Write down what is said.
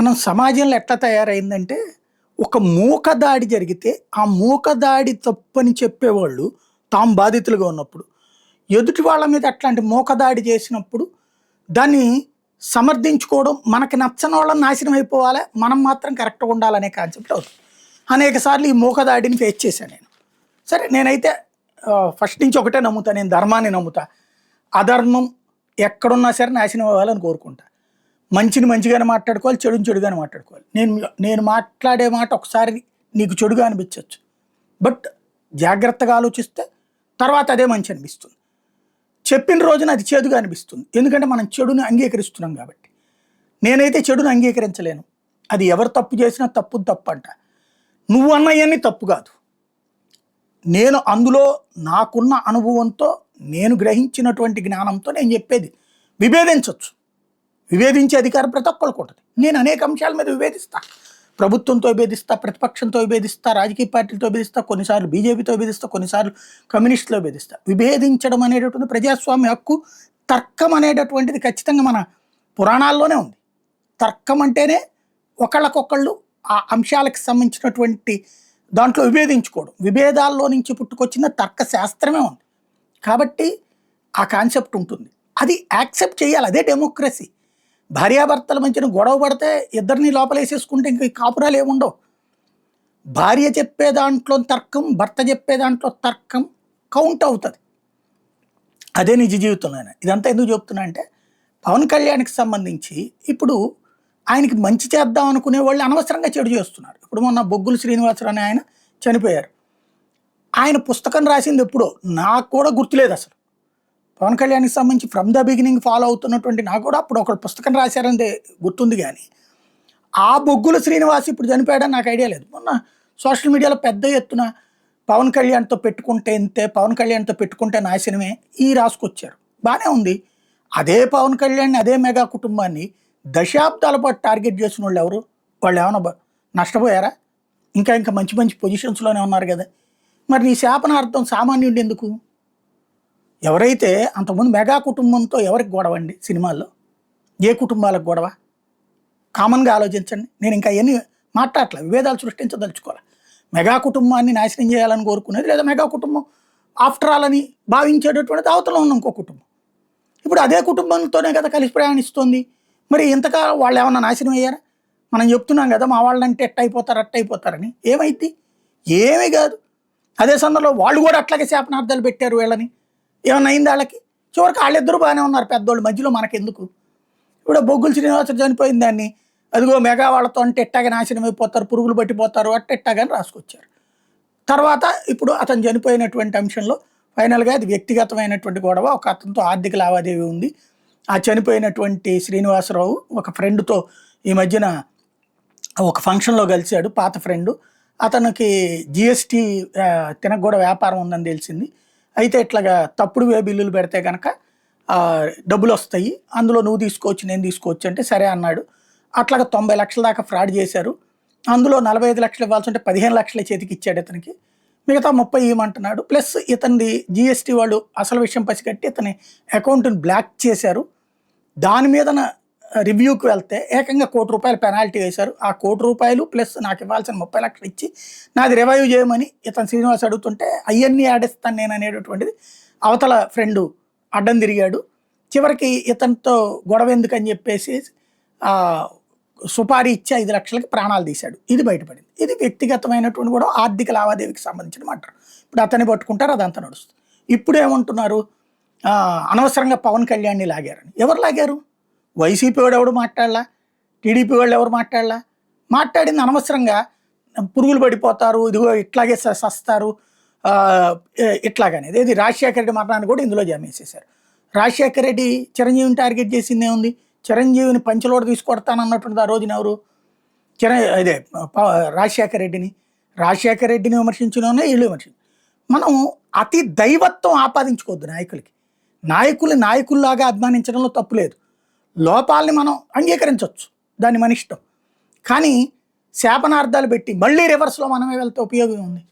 మనం సమాజంలో ఎట్లా తయారైందంటే, ఒక మూకదాడి జరిగితే, ఆ మూకదాడి తప్పని చెప్పేవాళ్ళు తాము బాధితులుగా ఉన్నప్పుడు, ఎదుటి వాళ్ళ మీద అట్లాంటి మూకదాడి చేసినప్పుడు, దాన్ని సమర్థించుకోవడం, మనకి నచ్చనోళ్ళని నాశనం అయిపోవాలా, మనం మాత్రం కరెక్ట్‌గా ఉండాలనే కాన్సెప్ట్ అవుతుంది. అనేక సార్లు ఈ మూకదాడిని ఫేస్ చేశాను నేను. సరే నేనైతే ఫస్ట్ నుంచి ఒకటే నమ్ముతా. నేను ధర్మాన్ని నమ్ముతా. అధర్మం ఎక్కడున్నా సరే నాశనం అవ్వాలని కోరుకుంటా. మంచిని మంచిగానే మాట్లాడుకోవాలి, చెడుని చెడుగానే మాట్లాడుకోవాలి. నేను నేను మాట్లాడే మాట ఒకసారి నీకు చెడుగా అనిపించొచ్చు. బట్ జాగ్రత్తగా ఆలోచిస్తే తర్వాత అదే మంచి అనిపిస్తుంది. చెప్పిన రోజున అది చేదుగా అనిపిస్తుంది. ఎందుకంటే మనం చెడుని అంగీకరిస్తున్నాం కాబట్టి. నేనైతే చెడుని అంగీకరించలేను. అది ఎవరు తప్పు చేసినా తప్పుది తప్పంట. నువ్వు అన్నయన్ని తప్పు కాదు. నేను అందులో నాకున్న అనుభవంతో, నేను గ్రహించినటువంటి జ్ఞానంతో నేను చెప్పేది. విభేదించొచ్చు. విభేదించే అధికారం ప్రతి ఒక్కరికి ఉంటుంది. నేను అనేక అంశాల మీద విభేదిస్తా. ప్రభుత్వంతో విభేదిస్తా, ప్రతిపక్షంతో విభేదిస్తా, రాజకీయ పార్టీలతో విభేదిస్తా, కొన్నిసార్లు బీజేపీతో విభేదిస్తా, కొన్నిసార్లు కమ్యూనిస్టులో విభేదిస్తా. విభేదించడం అనేటటువంటి ప్రజాస్వామ్య హక్కు. తర్కం అనేటటువంటిది ఖచ్చితంగా మన పురాణాల్లోనే ఉంది. తర్కం అంటేనే ఒకళ్ళకొకళ్ళు ఆ అంశాలకు సంబంధించినటువంటి దాంట్లో విభేదించుకోవడం. విభేదాల్లో నుంచి పుట్టుకొచ్చిన తర్క శాస్త్రమే ఉంది. కాబట్టి ఆ కాన్సెప్ట్ ఉంటుంది. అది యాక్సెప్ట్ చేయాలి. అదే డెమోక్రసీ. భార్యాభర్తల మధ్యన గొడవ పడితే ఇద్దరిని లోపలేసేసుకుంటే ఇంక ఈ కాపురాలు ఏముండవు. భార్య చెప్పే దాంట్లో తర్కం, భర్త చెప్పే దాంట్లో తర్కం కౌంట్ అవుతుంది. అదే నిజ జీవితంలోనే. ఇదంతా ఎందుకు చెప్తున్నా అంటే, పవన్ కళ్యాణ్కి సంబంధించి ఇప్పుడు ఆయనకి మంచి చేద్దాం అనుకునే వాళ్ళు అనవసరంగా చెడు చేస్తున్నారు. ఇప్పుడు మొన్న బొగ్గుల శ్రీనివాసరావు అనే ఆయన చనిపోయారు. ఆయన పుస్తకం రాసింది ఎప్పుడో నాకు కూడా గుర్తులేదు అసలు. పవన్ కళ్యాణ్కి సంబంధించి ఫ్రమ్ ద బిగినింగ్ ఫాలో అవుతున్నటువంటి నాకు కూడా అప్పుడు ఒక పుస్తకం రాశారని గుర్తుంది. కానీ ఆ బొగ్గుల శ్రీనివాస్ ఇప్పుడు చనిపోయాడని నాకు ఐడియా లేదు. మొన్న సోషల్ మీడియాలో పెద్ద ఎత్తున పవన్ కళ్యాణ్తో పెట్టుకుంటే ఇంతే, పవన్ కళ్యాణ్తో పెట్టుకుంటే నాశనమే ఈ రాసుకొచ్చారు. బాగానే ఉంది. అదే పవన్ కళ్యాణ్ని, అదే మెగా కుటుంబాన్ని దశాబ్దాల పాటు టార్గెట్ చేసిన వాళ్ళు ఎవరు? వాళ్ళు ఏమైనా నష్టపోయారా? ఇంకా ఇంకా మంచి మంచి పొజిషన్స్లోనే ఉన్నారు కదా. మరి నీ శాపనార్థం సామాన్యుడు ఎందుకు? ఎవరైతే అంతకుముందు మెగా కుటుంబంతో ఎవరికి గొడవ అండి సినిమాల్లో? ఏ కుటుంబాలకు గొడవ? కామన్గా ఆలోచించండి. నేను ఇంకా అవన్నీ మాట్లాడట్లేదు, విభేదాలు సృష్టించదలుచుకోవాలి. మెగా కుటుంబాన్ని నాశనం చేయాలని కోరుకునేది, లేదా మెగా కుటుంబం ఆఫ్టర్ ఆల్ అని భావించేటటువంటిది అవతల ఉన్న ఇంకో కుటుంబం. ఇప్పుడు అదే కుటుంబంతోనే కదా కలిసి ప్రయాణిస్తుంది. మరి ఇంతకాలం వాళ్ళు ఏమన్నా నాశనం అయ్యారా? మనం చెప్తున్నాం కదా మా వాళ్ళంటే అట్టయిపోతారని. ఏమైంది? ఏమీ కాదు. అదే సందర్భంలో వాళ్ళు కూడా అట్లాగే శాపనార్థాలు పెట్టారు వీళ్ళని. ఏమన్నా అయింది వాళ్ళకి? చివరికి వాళ్ళిద్దరూ బాగానే ఉన్నారు పెద్దోళ్ళు, మధ్యలో మనకెందుకు? ఇప్పుడు బొగ్గుల శ్రీనివాసరావు చనిపోయిన దాన్ని అదిగో మెగా వాళ్ళతో అంటే ఎట్టాగా నాశనం అయిపోతారు, పురుగులు పట్టిపోతారు ఎట్టాగని రాసుకొచ్చారు. తర్వాత ఇప్పుడు అతను చనిపోయినటువంటి అంశంలో ఫైనల్గా అది వ్యక్తిగతమైనటువంటి గొడవ. ఒక అతనితో ఆర్థిక లావాదేవీ ఉంది. ఆ చనిపోయినటువంటి శ్రీనివాసరావు ఒక ఫ్రెండ్తో ఈ మధ్యన ఒక ఫంక్షన్లో కలిశాడు, పాత ఫ్రెండు. అతనికి జిఎస్టీ తినకు కూడా వ్యాపారం ఉందని తెలిసింది. అయితే ఇట్లాగా తప్పుడు బిల్లులు పెడితే కనుక డబ్బులు వస్తాయి, అందులో నువ్వు తీసుకోవచ్చు నేను తీసుకోవచ్చు అంటే సరే అన్నాడు. అట్లాగా 90 లక్షల దాకా ఫ్రాడ్ చేశారు. అందులో 45 లక్షలు ఇవ్వాల్సి ఉంటే 15 లక్షల చేతికి ఇచ్చాడు ఇతనికి. మిగతా 30 ఇవ్వమంటున్నాడు. ప్లస్ ఇతనిది జిఎస్టీ వాళ్ళు అసలు విషయం పసిగట్టి ఇతని అకౌంట్ని బ్లాక్ చేశారు. దాని మీద రివ్యూకి వెళ్తే ఏకంగా ₹1,00,00,000 పెనాల్టీ వేశారు. ఆ ₹1,00,00,000 ప్లస్ నాకు ఇవ్వాల్సిన 30 లక్షలు ఇచ్చి నాది రివైవ్ చేయమని ఇతను శ్రీనివాస్ అడుగుతుంటే అవన్నీ ఆడేస్తాను నేను అనేటటువంటిది అవతల ఫ్రెండు అడ్డం తిరిగాడు. చివరికి ఇతనితో గొడవ ఎందుకని చెప్పేసి సుపారీ ఇచ్చి 5 లక్షలకి ప్రాణాలు తీశాడు. ఇది బయటపడింది. ఇది వ్యక్తిగతమైనటువంటి కూడా ఆర్థిక లావాదేవీకి సంబంధించిన మాట. ఇప్పుడు అతన్ని పట్టుకుంటారు, అదంతా నడుస్తుంది. ఇప్పుడు ఏమంటున్నారు? అనవసరంగా పవన్ కళ్యాణ్ని లాగారని. ఎవరు లాగారు? వైసీపీ వాడు ఎవడు మాట్లాడలా, టీడీపీ వాళ్ళు ఎవరు మాట్లాడలా. మాట్లాడింది అనవసరంగా పురుగులు పడిపోతారు, ఇదిగో ఇట్లాగే సస్తారు ఇట్లాగనేది. ఇది రాజశేఖర రెడ్డి మరణాన్ని కూడా ఇందులో జమేసేశారు. రాజశేఖర రెడ్డి చిరంజీవిని టార్గెట్ చేసింది ఏముంది? చిరంజీవిని పంచలోడ తీసుకొడతానన్నటువంటి ఆ రోజున ఎవరు? ఇదే రాజశేఖర రెడ్డిని విమర్శించినోనే వీళ్ళు విమర్శించి. మనం అతి దైవత్వం ఆపాదించుకోవద్దు నాయకులకి. నాయకుల్లాగా అభిమానించడంలో తప్పు లేదు. లోపాలని మనం అంగీకరించవచ్చు, దాన్ని మన ఇష్టం. కానీ శాపనార్థాలు పెట్టి మళ్ళీ రివర్స్లో మనమే వెళ్తే ఉపయోగం ఉంది.